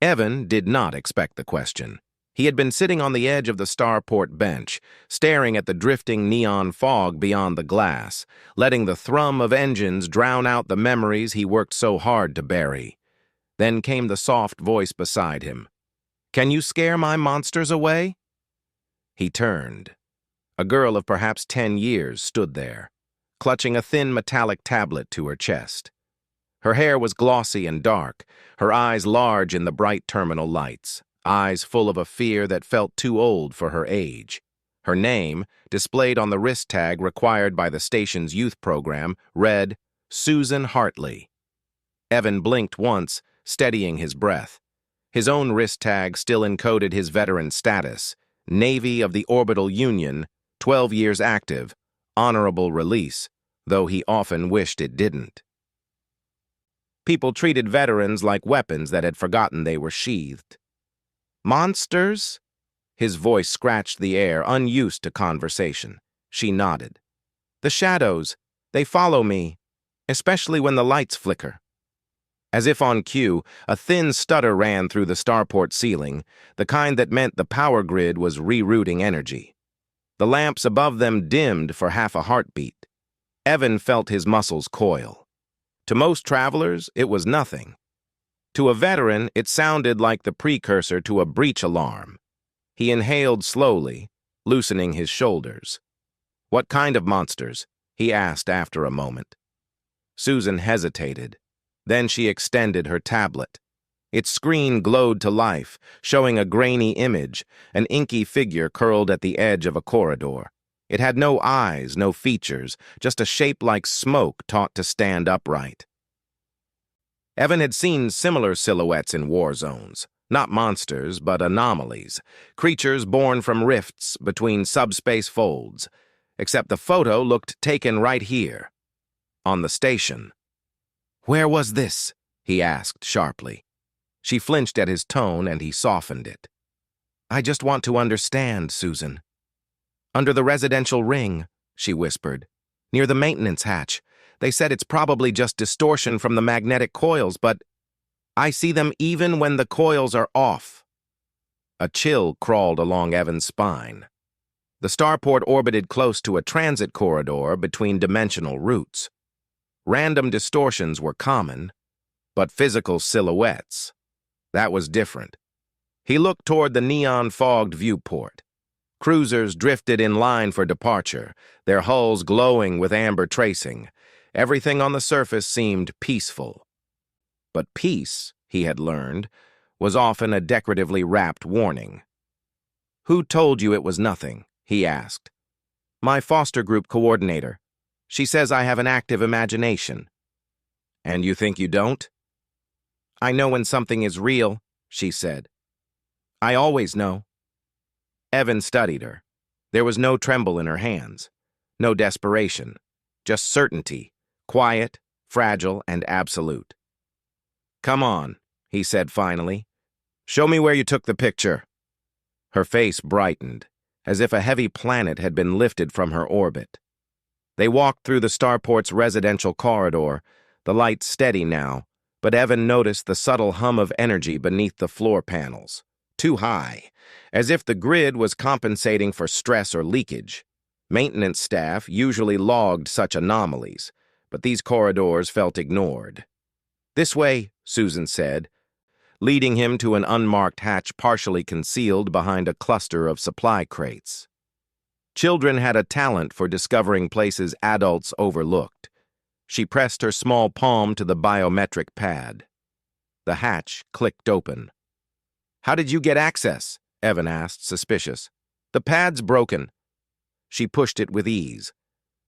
Evan did not expect the question. He had been sitting on the edge of the starport bench, staring at the drifting neon fog beyond the glass, letting the thrum of engines drown out the memories he worked so hard to bury. Then came the soft voice beside him. "Can you scare my monsters away?" He turned. A girl of perhaps 10 years stood there, clutching a thin metallic tablet to her chest. Her hair was glossy and dark, her eyes large in the bright terminal lights, eyes full of a fear that felt too old for her age. Her name, displayed on the wrist tag required by the station's youth program, read, Susan Hartley. Evan blinked once, steadying his breath. His own wrist tag still encoded his veteran status, Navy of the Orbital Union, 12 years active, honorable release, though he often wished it didn't. People treated veterans like weapons that had forgotten they were sheathed. "Monsters?" His voice scratched the air, unused to conversation. She nodded. "The shadows, they follow me, especially when the lights flicker." As if on cue, a thin stutter ran through the starport ceiling, the kind that meant the power grid was rerouting energy. The lamps above them dimmed for half a heartbeat. Evan felt his muscles coil. To most travelers, it was nothing. To a veteran, it sounded like the precursor to a breach alarm. He inhaled slowly, loosening his shoulders. "What kind of monsters?" he asked after a moment. Susan hesitated. Then she extended her tablet. Its screen glowed to life, showing a grainy image, an inky figure curled at the edge of a corridor. It had no eyes, no features, just a shape like smoke taught to stand upright. Evan had seen similar silhouettes in war zones, not monsters, but anomalies, creatures born from rifts between subspace folds, except the photo looked taken right here, on the station. "Where was this?" he asked sharply. She flinched at his tone and he softened it. "I just want to understand, Susan." "Under the residential ring," she whispered. "Near the maintenance hatch. They said it's probably just distortion from the magnetic coils, but I see them even when the coils are off." A chill crawled along Evan's spine. The starport orbited close to a transit corridor between dimensional routes. Random distortions were common, but physical silhouettes, that was different. He looked toward the neon-fogged viewport. Cruisers drifted in line for departure, their hulls glowing with amber tracing. Everything on the surface seemed peaceful. But peace, he had learned, was often a decoratively wrapped warning. "Who told you it was nothing?" he asked. "My foster group coordinator. She says I have an active imagination." "And you think you don't?" "I know when something is real," she said. "I always know." Evan studied her. There was no tremble in her hands, no desperation, just certainty, quiet, fragile, and absolute. "Come on," he said finally. "Show me where you took the picture." Her face brightened, as if a heavy planet had been lifted from her orbit. They walked through the starport's residential corridor, the lights steady now, but Evan noticed the subtle hum of energy beneath the floor panels. Too high, as if the grid was compensating for stress or leakage. Maintenance staff usually logged such anomalies, but these corridors felt ignored. "This way," Susan said, leading him to an unmarked hatch partially concealed behind a cluster of supply crates. Children had a talent for discovering places adults overlooked. She pressed her small palm to the biometric pad. The hatch clicked open. "How did you get access?" Evan asked, suspicious. "The pad's broken." She pushed it with ease.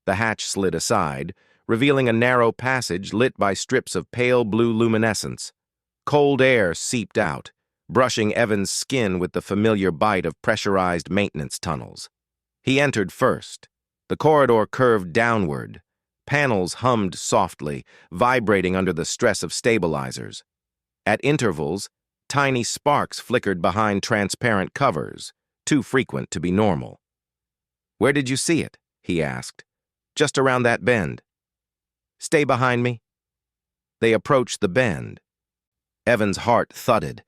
The hatch slid aside, revealing a narrow passage lit by strips of pale blue luminescence. Cold air seeped out, brushing Evan's skin with the familiar bite of pressurized maintenance tunnels. He entered first. The corridor curved downward. Panels hummed softly, vibrating under the stress of stabilizers. At intervals, tiny sparks flickered behind transparent covers, too frequent to be normal. "Where did you see it?" he asked. "Just around that bend." "Stay behind me." They approached the bend. Evan's heart thudded.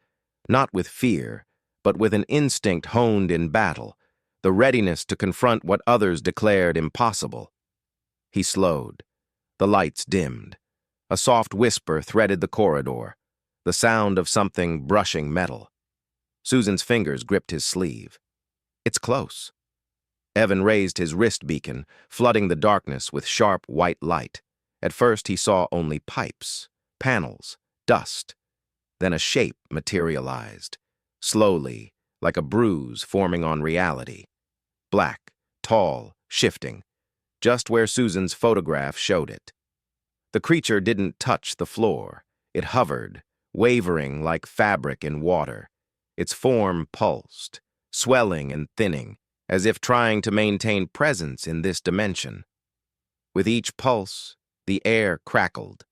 not with fear, but with an instinct honed in battle, the readiness to confront what others declared impossible. He slowed. The lights dimmed. A soft whisper threaded the corridor, the sound of something brushing metal. Susan's fingers gripped his sleeve. It's close. Evan raised his wrist beacon, flooding the darkness with sharp white light. At first he saw only pipes, panels, dust. Then a shape materialized, slowly, like a bruise forming on reality. Black, tall, shifting, just where Susan's photograph showed it. The creature didn't touch the floor. It hovered, wavering like fabric in water. Its form pulsed, swelling and thinning, as if trying to maintain presence in this dimension. With each pulse, the air crackled.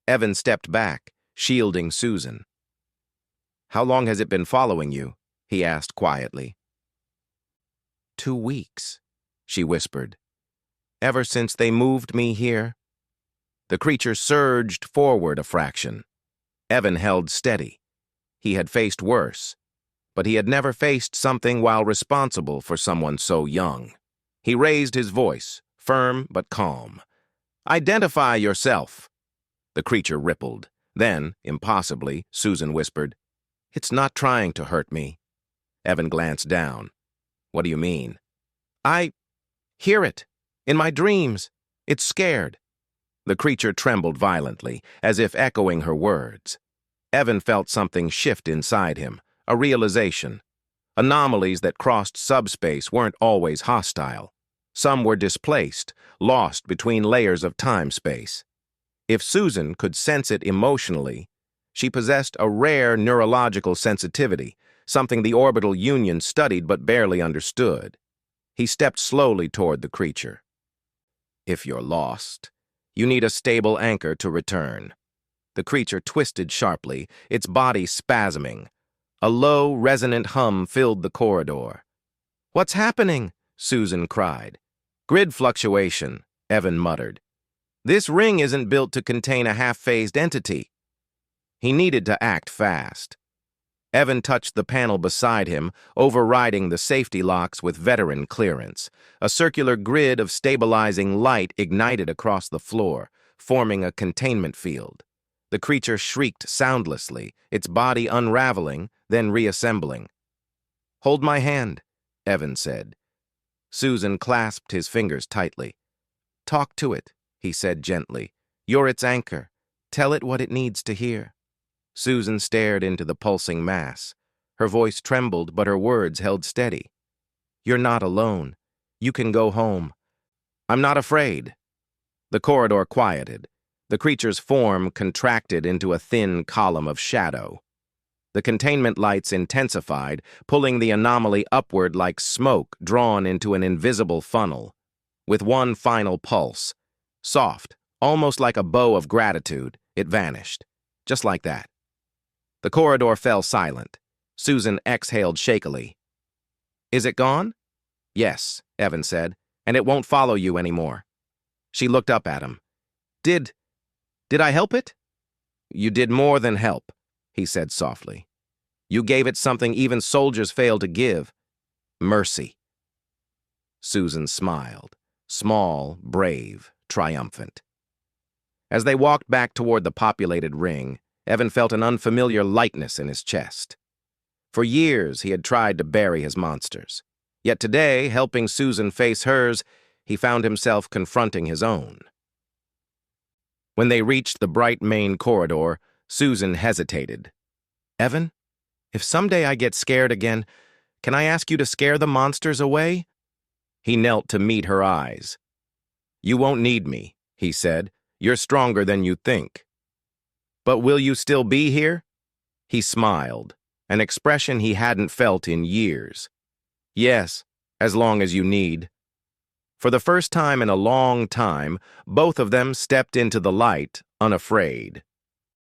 Evan stepped back, shielding Susan. "How long has it been following you?" he asked quietly. 2 weeks, she whispered. "Ever since they moved me here." The creature surged forward a fraction. Evan held steady. He had faced worse, but he had never faced something while responsible for someone so young. He raised his voice, firm but calm. "Identify yourself." The creature rippled. Then, impossibly, Susan whispered, "It's not trying to hurt me." Evan glanced down. "What do you mean?" "I hear it. In my dreams. It's scared." The creature trembled violently, as if echoing her words. Evan felt something shift inside him, a realization. Anomalies that crossed subspace weren't always hostile. Some were displaced, lost between layers of time-space. If Susan could sense it emotionally, she possessed a rare neurological sensitivity, something the orbital union studied but barely understood. He stepped slowly toward the creature. "If you're lost, you need a stable anchor to return." The creature twisted sharply, its body spasming. A low, resonant hum filled the corridor. "What's happening?" Susan cried. "Grid fluctuation," Evan muttered. "This ring isn't built to contain a half-phased entity." He needed to act fast. Evan touched the panel beside him, overriding the safety locks with veteran clearance. A circular grid of stabilizing light ignited across the floor, forming a containment field. The creature shrieked soundlessly, its body unraveling, then reassembling. "Hold my hand," Evan said. Susan clasped his fingers tightly. "Talk to it," he said gently. "You're its anchor. Tell it what it needs to hear." Susan stared into the pulsing mass. Her voice trembled, but her words held steady. "You're not alone. You can go home. I'm not afraid." The corridor quieted. The creature's form contracted into a thin column of shadow. The containment lights intensified, pulling the anomaly upward like smoke drawn into an invisible funnel. With one final pulse, soft, almost like a bow of gratitude, it vanished. Just like that. The corridor fell silent. Susan exhaled shakily. "Is it gone?" "Yes," Evan said, "and it won't follow you anymore." She looked up at him. Did I help it?" "You did more than help," he said softly. "You gave it something even soldiers fail to give. Mercy." Susan smiled, small, brave, triumphant. As they walked back toward the populated ring, Evan felt an unfamiliar lightness in his chest. For years, he had tried to bury his monsters. Yet today, helping Susan face hers, he found himself confronting his own. When they reached the bright main corridor, Susan hesitated. "Evan, if someday I get scared again, can I ask you to scare the monsters away?" He knelt to meet her eyes. "You won't need me," he said. "You're stronger than you think." "But will you still be here?" He smiled, an expression he hadn't felt in years. "Yes, as long as you need." For the first time in a long time, both of them stepped into the light, unafraid.